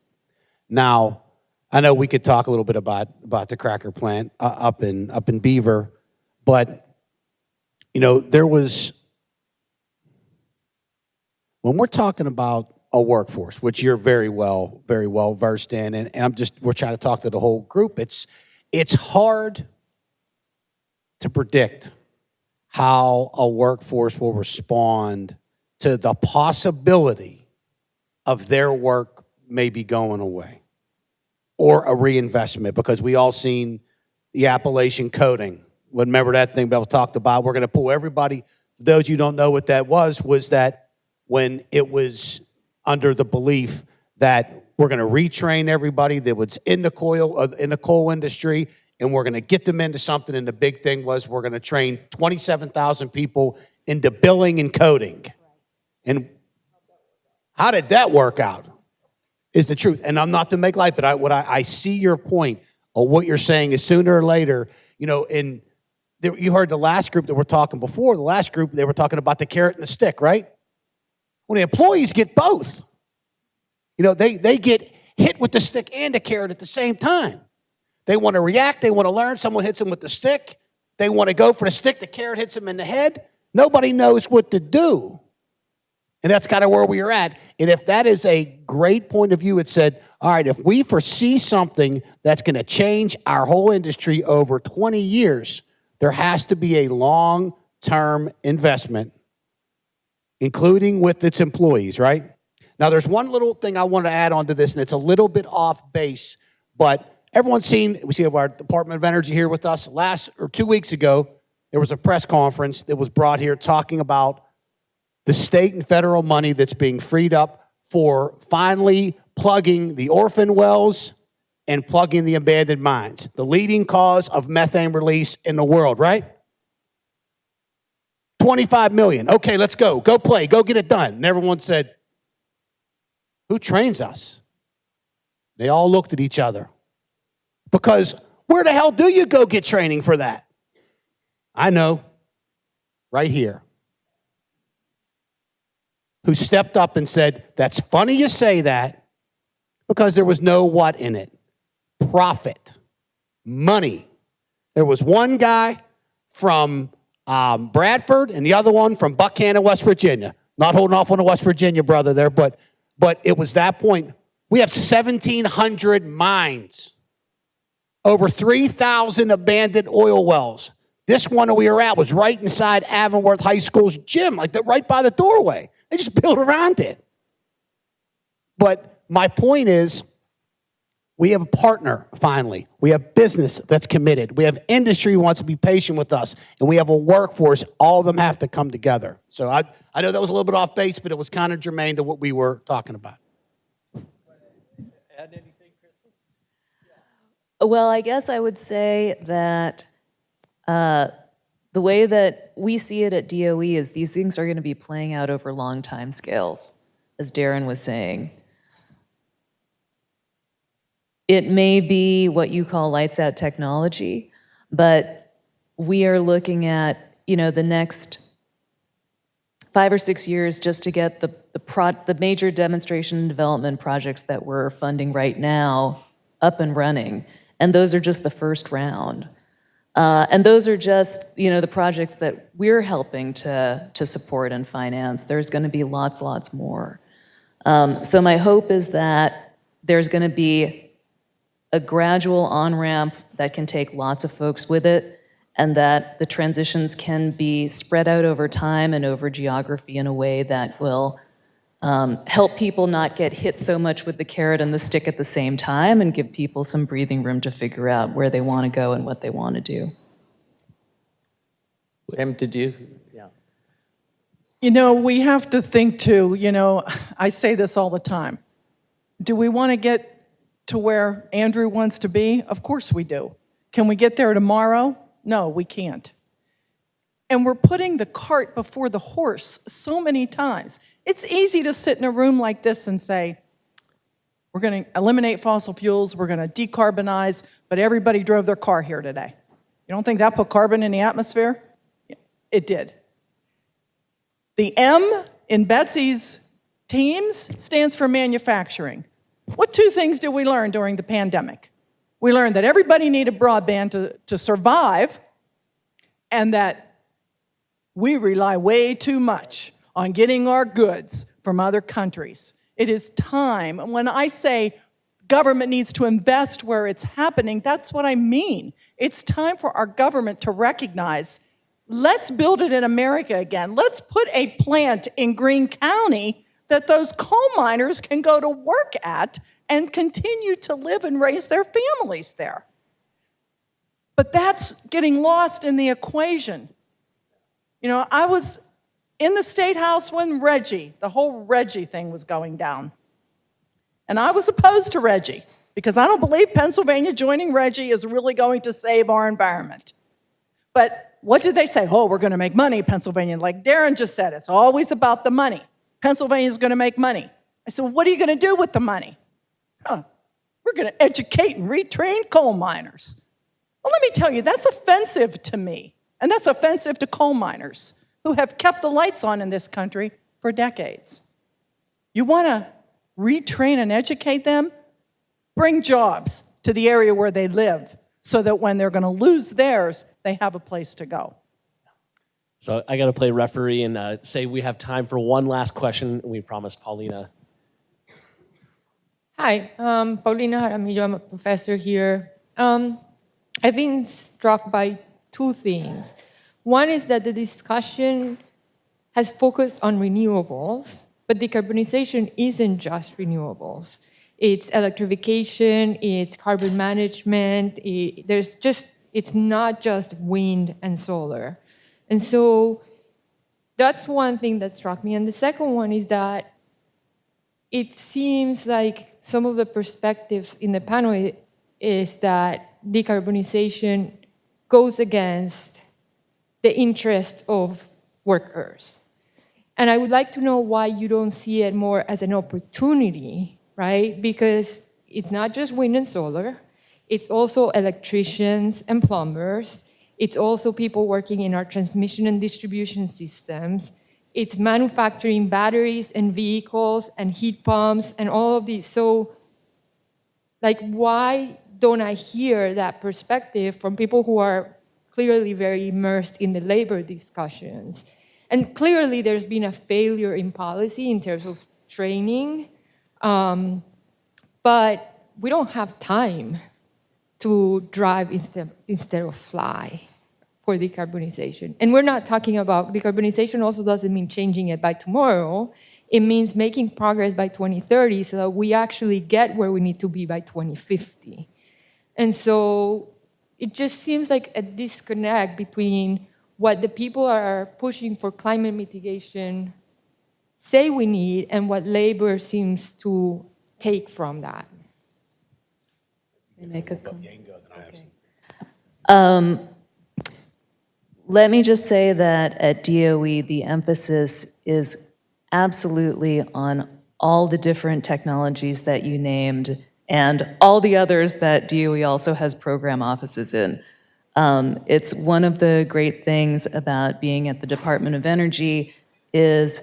Now, I know we could talk a little bit about the cracker plant up in Beaver, but, you know, when we're talking about a workforce, which you're very well versed in, and we're trying to talk to the whole group, it's hard to predict how a workforce will respond to the possibility of their work maybe going away or a reinvestment, because we all seen the Appalachian coding. Remember that thing that was talked about? We're going to pull everybody. Those you don't know what that was that when it was under the belief that we're going to retrain everybody that was in the coal industry, and we're going to get them into something, and the big thing was we're going to train 27,000 people into billing and coding. And how did that work out is the truth. And I'm not to make light, but I see your point of what you're saying is sooner or later, you know, you heard the last group that we're talking before, the last group, they were talking about the carrot and the stick, right? Well, the employees get both. You know, they get hit with the stick and the carrot at the same time. They want to react. They want to learn. Someone hits them with the stick. They want to go for the stick. The carrot hits them in the head. Nobody knows what to do. And that's kind of where we are at. And if that is a great point of view, it said, all right, if we foresee something that's going to change our whole industry over 20 years, there has to be a long-term investment, including with its employees, right? Now, there's one little thing I want to add on to this, and it's a little bit off base, but everyone's seen, we see our Department of Energy here with us. 2 weeks ago, there was a press conference that was brought here talking about the state and federal money that's being freed up for finally plugging the orphan wells and plugging the abandoned mines, the leading cause of methane release in the world, right? 25 million. Okay, let's go. Go play. Go get it done. And everyone said, who trains us? They all looked at each other. Because where the hell do you go get training for that? I know. Right here. Who stepped up and said, that's funny you say that, because there was no what in it? Profit. Money. There was one guy from Bradford and the other one from Buckhannon, West Virginia. Not holding off on the West Virginia brother there, but it was that point. We have 1,700 mines. Over 3,000 abandoned oil wells. This one we were at was right inside Avonworth High School's gym, like right by the doorway. They just built around it. But my point is, we have a partner, finally. We have business that's committed. We have industry who wants to be patient with us. And we have a workforce. All of them have to come together. So I know that was a little bit off base, but it was kind of germane to what we were talking about. Add anything, Christy? Well, I guess I would say that the way that we see it at DOE is these things are going to be playing out over long time scales, as Darrin was saying. It may be what you call lights out technology, but we are looking at, you know, the next 5 or 6 years just to get the major demonstration and development projects that we're funding right now up and running. And those are just the first round. And those are just, you know, the projects that we're helping to support and finance. There's going to be lots more. So my hope is that there's going to be a gradual on-ramp that can take lots of folks with it, and that the transitions can be spread out over time and over geography in a way that will help people not get hit so much with the carrot and the stick at the same time, and give people some breathing room to figure out where they want to go and what they want to do. Pam, did you? Yeah. You know, we have to think too, you know, I say this all the time. Do we want to get to where Andrew wants to be? Of course we do. Can we get there tomorrow? No, we can't. And we're putting the cart before the horse so many times. It's easy to sit in a room like this and say, We're going to eliminate fossil fuels. We're going to decarbonize, but everybody drove their car here today. You don't think that put carbon in the atmosphere? It did. The M in Betsy's teams stands for manufacturing. What two things did we learn during the pandemic? We learned that everybody needed broadband to survive, and that we rely way too much on getting our goods from other countries. It is time. When I say government needs to invest where it's happening, that's what I mean. It's time for our government to recognize, let's build it in America again. Let's put a plant in Greene County that those coal miners can go to work at and continue to live and raise their families there. But that's getting lost in the equation. You know, I was in the State House when the whole Reggie thing was going down. And I was opposed to Reggie because I don't believe Pennsylvania joining Reggie is really going to save our environment. But what did they say? Oh, we're going to make money, Pennsylvania. Like Darrin just said, it's always about the money. Pennsylvania's going to make money. I said, well, what are you going to do with the money? We're going to educate and retrain coal miners. Well, let me tell you, that's offensive to me. And that's offensive to coal miners who have kept the lights on in this country for decades. You want to retrain and educate them? Bring jobs to the area where they live so that when they're going to lose theirs, they have a place to go. So I got to play referee and say we have time for one last question. We promised Paulina. Hi, Paulina Jaramillo. I'm a professor here. I've been struck by two things. One is that the discussion has focused on renewables, but decarbonization isn't just renewables. It's electrification, it's carbon management, it's not just wind and solar. And so that's one thing that struck me. And the second one is that it seems like some of the perspectives in the panel is that decarbonization goes against the interests of workers. And I would like to know why you don't see it more as an opportunity, right? Because it's not just wind and solar, it's also electricians and plumbers, it's also people working in our transmission and distribution systems, it's manufacturing batteries and vehicles and heat pumps and all of these. So, like, why don't I hear that perspective from people who are clearly very immersed in the labor discussions? And clearly there's been a failure in policy in terms of training, but we don't have time to drive instead of fly for decarbonization. And we're not talking about, decarbonization also doesn't mean changing it by tomorrow. It means making progress by 2030 so that we actually get where we need to be by 2050. And so it just seems like a disconnect between what the people are pushing for climate mitigation say we need and what labor seems to take from that. Make a comment. Let me just say that at DOE, the emphasis is absolutely on all the different technologies that you named and all the others that DOE also has program offices in. It's one of the great things about being at the Department of Energy is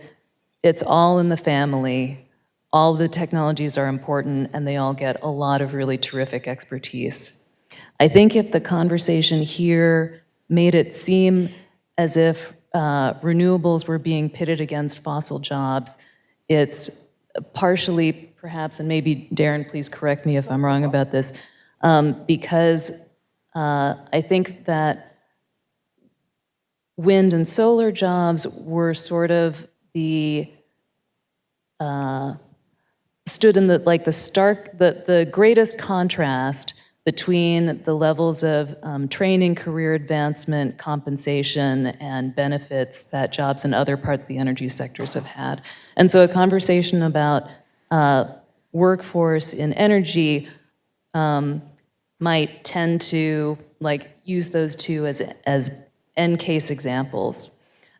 it's all in the family. All the technologies are important and they all get a lot of really terrific expertise. I think if the conversation here made it seem as if renewables were being pitted against fossil jobs, it's partially perhaps, and maybe Darrin, please correct me if I'm wrong about this, because I think that wind and solar jobs were sort of the stood in the greatest contrast between the levels of training, career advancement, compensation, and benefits that jobs in other parts of the energy sectors have had. And so a conversation about workforce in energy might tend to use those two as end case examples.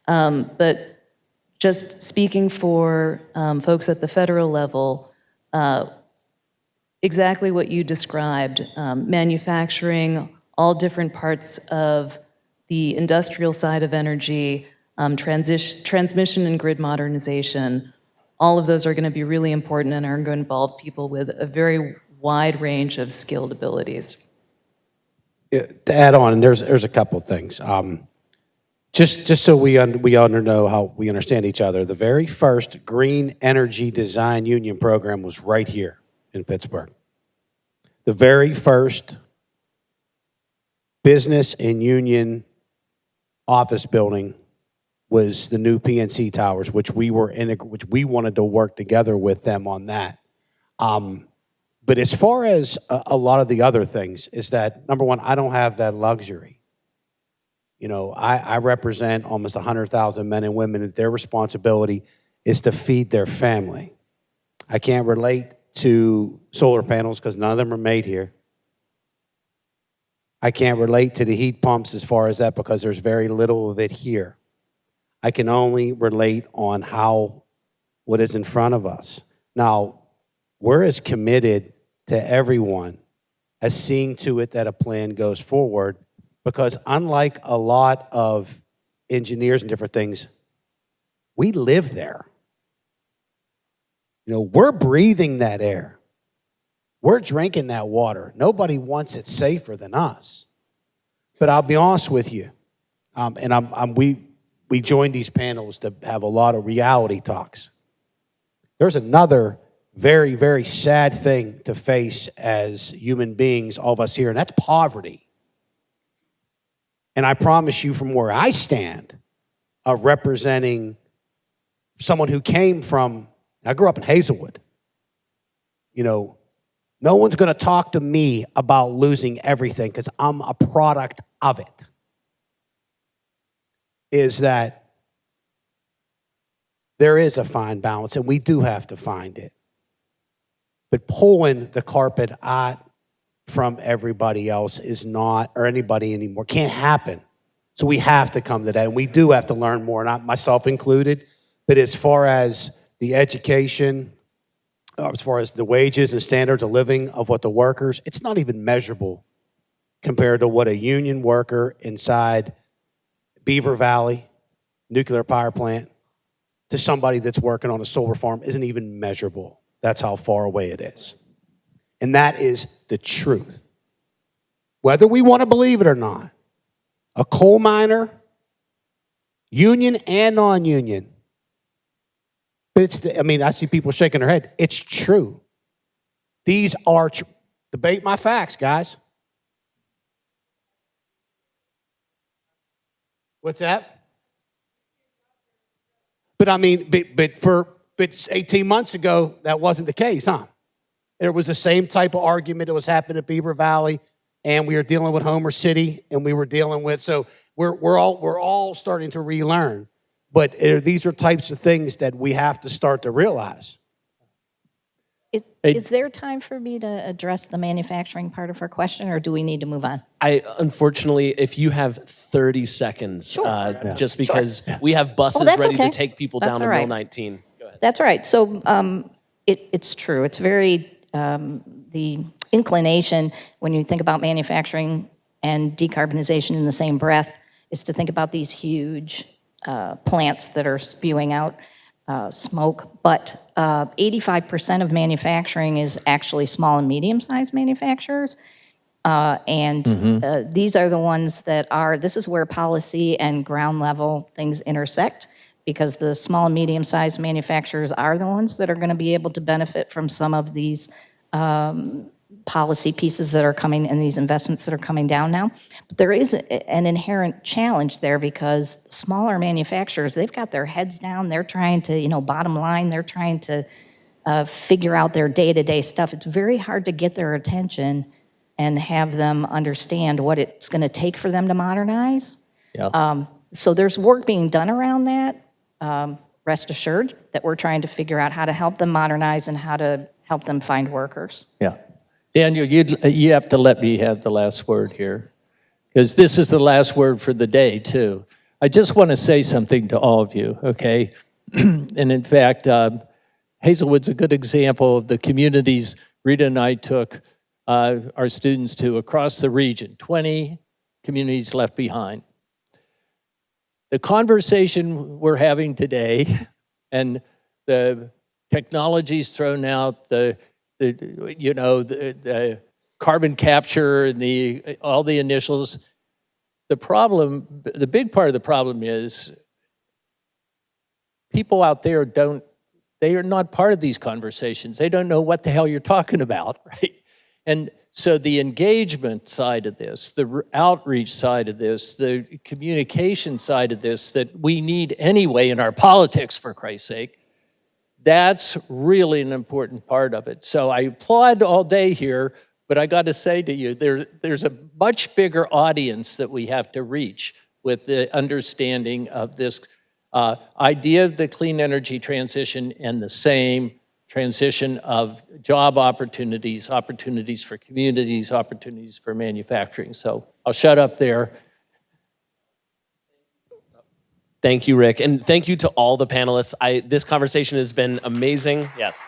But just speaking for folks at the federal level, exactly what you described, manufacturing, all different parts of the industrial side of energy, transmission and grid modernization. All of those are going to be really important and are going to involve people with a very wide range of skilled abilities. To add on, and there's a couple of things. Just so we know how we understand each other, the very first green energy design union program was right here in Pittsburgh. The very first business and union office building was the new PNC Towers, which we wanted to work together with them on that. But as far as a lot of the other things, is that, number one, I don't have that luxury. You know, I represent almost 100,000 men and women, and their responsibility is to feed their family. I can't relate to solar panels because none of them are made here. I can't relate to the heat pumps as far as that because there's very little of it here. I can only relate on what is in front of us. Now, we're as committed to everyone as seeing to it that a plan goes forward, because unlike a lot of engineers and different things, we live there. You know, we're breathing that air. We're drinking that water. Nobody wants it safer than us. But I'll be honest with you, we joined these panels to have a lot of reality talks. There's another very, very sad thing to face as human beings, all of us here, and that's poverty. And I promise you, from where I stand, of representing someone who came from, I grew up in Hazelwood. You know, no one's going to talk to me about losing everything because I'm a product of it. Is that there is a fine balance, and we do have to find it. But pulling the carpet out from everybody else is not, or anybody anymore, can't happen. So we have to come to that, and we do have to learn more, not myself included. But as far as the education, as far as the wages and standards of living of what the workers, it's not even measurable compared to what a union worker inside Beaver Valley nuclear power plant to somebody that's working on a solar farm isn't even measurable. That's how far away it is. And that is the truth. Whether we want to believe it or not, a coal miner, union and non-union, but I see people shaking their head. It's true. These are debate my facts, guys. What's that? But 18 months ago, that wasn't the case, huh? There was the same type of argument that was happening at Beaver Valley, and we were dealing with Homer City, and we were dealing with, so we're all starting to relearn. But these are types of things that we have to start to realize. Is there time for me to address the manufacturing part of her question, or do we need to move on? Unfortunately, if you have 30 seconds, just because we have buses ready to take people down to Mill 19. Go ahead. That's right. So it's true. It's very, the inclination when you think about manufacturing and decarbonization in the same breath is to think about these huge plants that are spewing out smoke, but 85% of manufacturing is actually small and medium-sized manufacturers. These are the ones that this is where policy and ground level things intersect, because the small and medium-sized manufacturers are the ones that are going to be able to benefit from some of these policy pieces that are coming and these investments that are coming down now. But there is an inherent challenge there, because smaller manufacturers, they've got their heads down. They're trying to, bottom line, they're trying to figure out their day-to-day stuff. It's very hard to get their attention and have them understand what it's going to take for them to modernize. Yeah. So there's work being done around that. Rest assured that we're trying to figure out how to help them modernize and how to help them find workers. Yeah. Daniel, you have to let me have the last word here, because this is the last word for the day, too. I just want to say something to all of you, okay? And in fact, Hazelwood's a good example of the communities Rita and I took our students to across the region, 20 communities left behind. The conversation we're having today and the technologies thrown out, the carbon capture and all the initials, the big part of the problem is people out there they are not part of these conversations. They don't know what the hell you're talking about, right? And so the engagement side of this, the outreach side of this, the communication side of this that we need anyway in our politics, for Christ's sake, that's really an important part of it. So I applaud all day here, but I got to say to you, there's a much bigger audience that we have to reach with the understanding of this idea of the clean energy transition and the same transition of job opportunities, opportunities for communities, opportunities for manufacturing. So I'll shut up there. Thank you, Rick. And thank you to all the panelists. This conversation has been amazing. Yes.